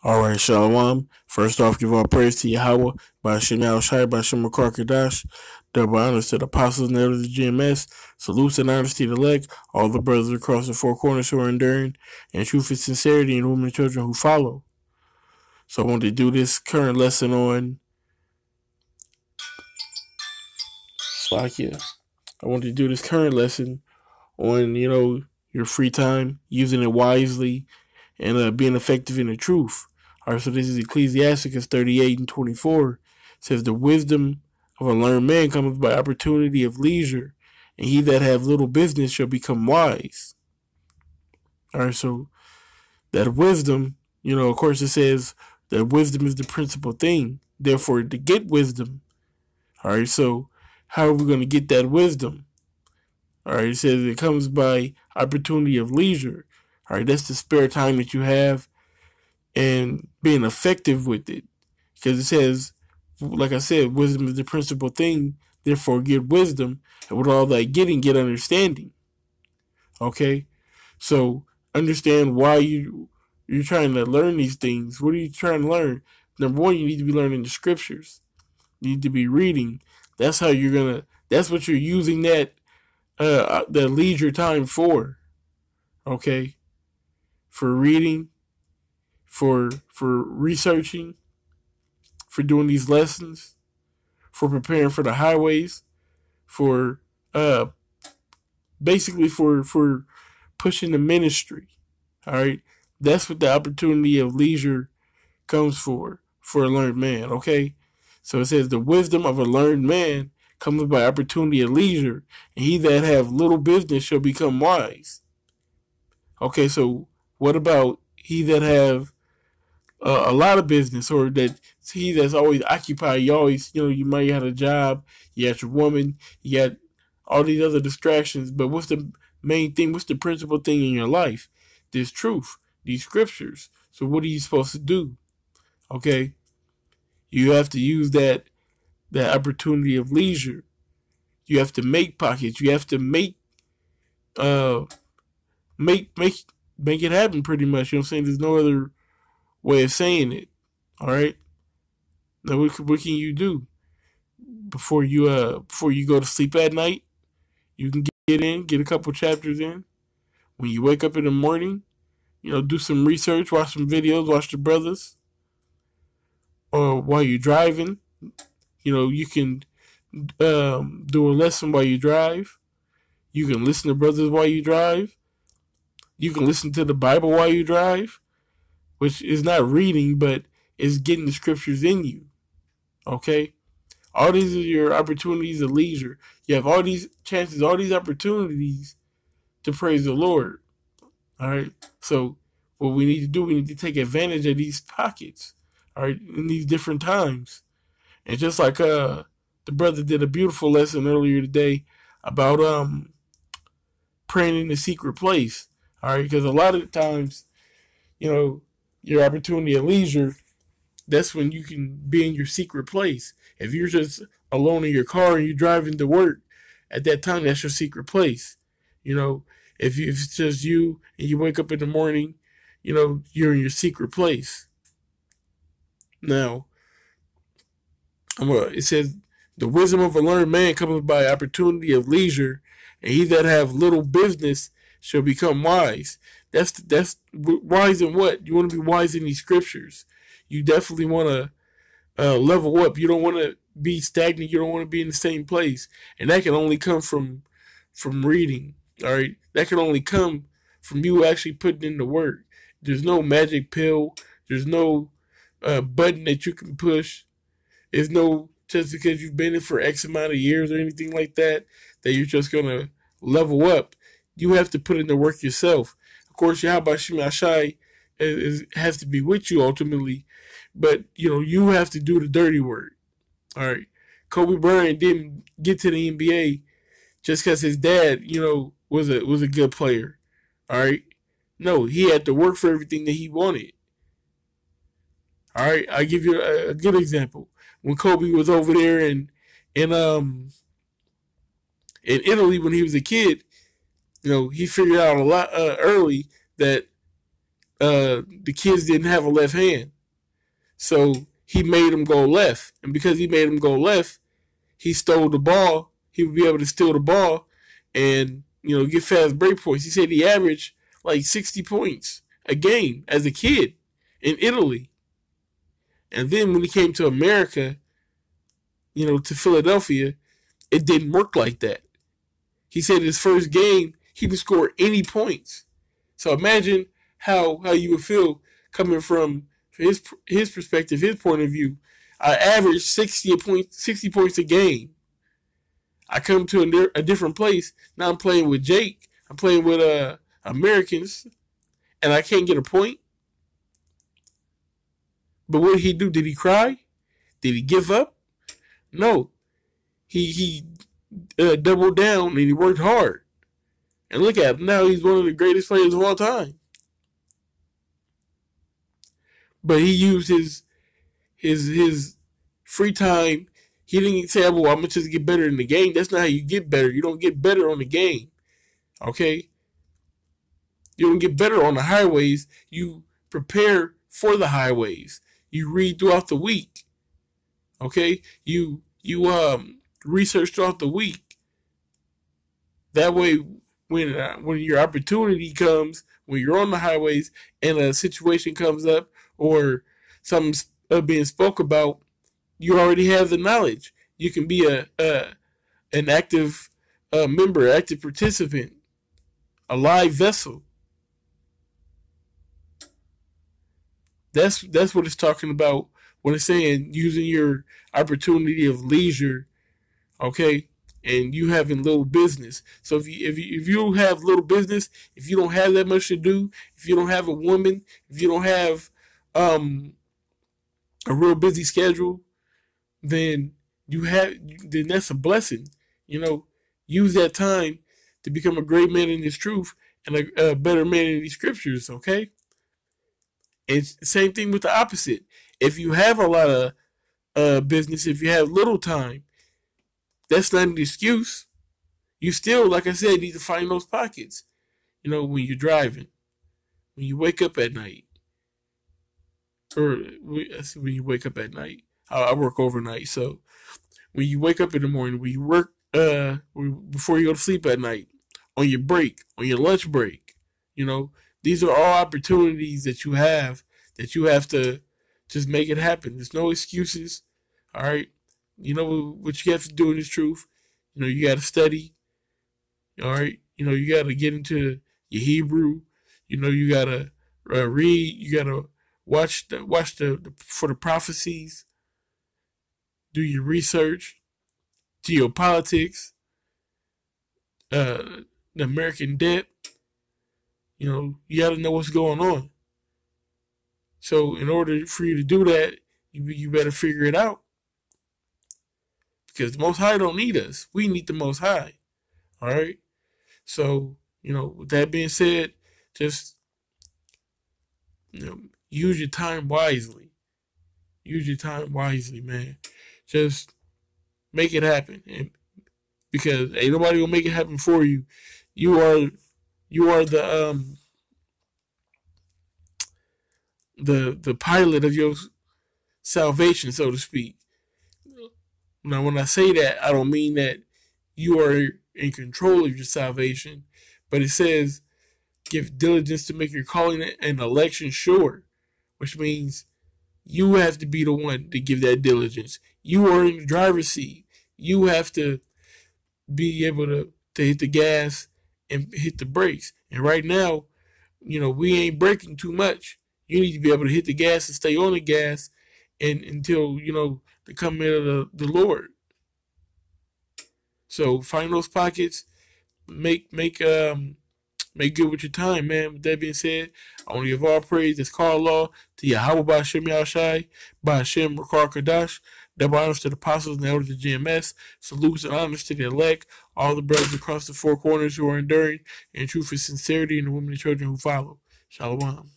All right, Shalom. First off, give all praise to Yahweh, by Shem Shai, by Shem Kadash. Double honors to the apostles and elders of GMS. Salutes and honors to the elect, all the brothers across the four corners who are enduring, and truth and sincerity, and women and children who follow. So I want to do this current lesson on Slakia. I want to do this current lesson on, your free time, using it wisely, and being effective in the truth. All right, so this is Ecclesiasticus 38:24. It says, the wisdom of a learned man cometh by opportunity of leisure, and he that have little business shall become wise. All right, so that wisdom, of course it says that wisdom is the principal thing. Therefore, to get wisdom, all right, so how are we going to get that wisdom? All right, it says it comes by opportunity of leisure. All right, that's the spare time that you have and being effective with it. Because it says, like I said, wisdom is the principal thing. Therefore, get wisdom. And with all that getting, get understanding. Okay? So, understand why you're trying to learn these things. What are you trying to learn? Number one, you need to be learning the scriptures. You need to be reading. That's how that's what you're using that leisure time for. Okay? For reading, for researching, for doing these lessons, for preparing for the highways, for basically for pushing the ministry. All right, that's what the opportunity of leisure comes for a learned man. Okay, so it says the wisdom of a learned man comes by opportunity of leisure, and he that have little business shall become wise. Okay, so what about he that have a lot of business, or that he that's always occupied? You always, you might have a job, you got your woman, you got all these other distractions, but what's the main thing? What's the principal thing in your life? This truth, these scriptures. So what are you supposed to do? Okay, you have to use that opportunity of leisure. You have to make pockets. You have to make it happen, pretty much. You know what I'm saying? There's no other way of saying it. All right. Now, what can you do before you go to sleep at night? You can get a couple chapters in. When you wake up in the morning, do some research, watch some videos, watch the brothers. Or while you're driving, you can do a lesson while you drive. You can listen to brothers while you drive. You can listen to the Bible while you drive, which is not reading, but is getting the scriptures in you. Okay? All these are your opportunities of leisure. You have all these chances, all these opportunities to praise the Lord. All right? So what we need to do, we need to take advantage of these pockets, all right, in these different times. And just like the brother did a beautiful lesson earlier today about praying in the secret place. All right, because a lot of times, your opportunity of leisure, that's when you can be in your secret place. If you're just alone in your car and you're driving to work, at that time, that's your secret place. If it's just you and you wake up in the morning, you're in your secret place. Now, it says, the wisdom of a learned man cometh by opportunity of leisure, and he that have little business shall become wise. That's wise in what? You want to be wise in these scriptures. You definitely want to level up. You don't want to be stagnant. You don't want to be in the same place. And that can only come from reading. All right? That can only come from you actually putting in the work. There's no magic pill. There's no button that you can push. There's no, just because you've been in for X amount of years or anything like that you're just going to level up. You have to put in the work yourself. Of course, Yahweh Shem Shai has to be with you ultimately, but you have to do the dirty work. All right, Kobe Bryant didn't get to the NBA just because his dad, was a good player. All right, no, he had to work for everything that he wanted. All right, I give you a good example. When Kobe was over there in Italy when he was a kid, he figured out a lot early that the kids didn't have a left hand. So he made him go left. And because he made him go left, he stole the ball. He would be able to steal the ball and, get fast break points. He said he averaged like 60 points a game as a kid in Italy. And then when he came to America, to Philadelphia, it didn't work like that. He said his first game, he would score any points. So imagine how you would feel coming from his perspective, his point of view. I average 60 points a game. I come to a different place. Now I'm playing with Jake. I'm playing with Americans, and I can't get a point. But what did he do? Did he cry? Did he give up? No. He doubled down and he worked hard. And look at him now; he's one of the greatest players of all time. But he used his free time. He didn't say, "Well, I'm gonna just get better in the game." That's not how you get better. You don't get better on the game, okay? You don't get better on the highways. You prepare for the highways. You read throughout the week, okay? You research throughout the week. That way, when your opportunity comes, when you're on the highways and a situation comes up or something's being spoke about, you already have the knowledge. You can be an active member, active participant, a live vessel. That's what it's talking about when it's saying using your opportunity of leisure, okay, and you having little business. So if you have little business, if you don't have that much to do, if you don't have a woman, if you don't have a real busy schedule, then then that's a blessing. Use that time to become a great man in this truth and a better man in these scriptures, okay? And same thing with the opposite. If you have a lot of business, if you have little time, that's not an excuse. You still, like I said, need to find those pockets. When you're driving, when you wake up at night, or when you wake up at night. I work overnight, so when you wake up in the morning, when you work before you go to sleep at night, on your break, on your lunch break, these are all opportunities that you have to just make it happen. There's no excuses. All right. What you have to do in this truth. You got to study. All right. You got to get into your Hebrew. You got to read. You got to watch for the prophecies. Do your research. Geopolitics. The American debt. You got to know what's going on. So in order for you to do that, you better figure it out. Because the Most High don't need us. We need the Most High. All right? So, with that being said, just, use your time wisely. Use your time wisely, man. Just make it happen. And because ain't nobody gonna make it happen for you. You are the pilot of your salvation, so to speak. Now, when I say that, I don't mean that you are in control of your salvation, but it says, give diligence to make your calling and election sure, which means you have to be the one to give that diligence. You are in the driver's seat. You have to be able to hit the gas and hit the brakes. And right now, we ain't braking too much. You need to be able to hit the gas and stay on the gas and until, the coming of the Lord. So find those pockets, make good with your time, man. With that being said, I want to give all praise that's called law to Yahweh Ba'Shem Yahushai, Ba'Shem Rakar Kadash, double honors to the apostles and the elders of GMS, salutes and honors to the elect, all the brothers across the four corners who are enduring in truth and sincerity, and the women and children who follow. Shalom.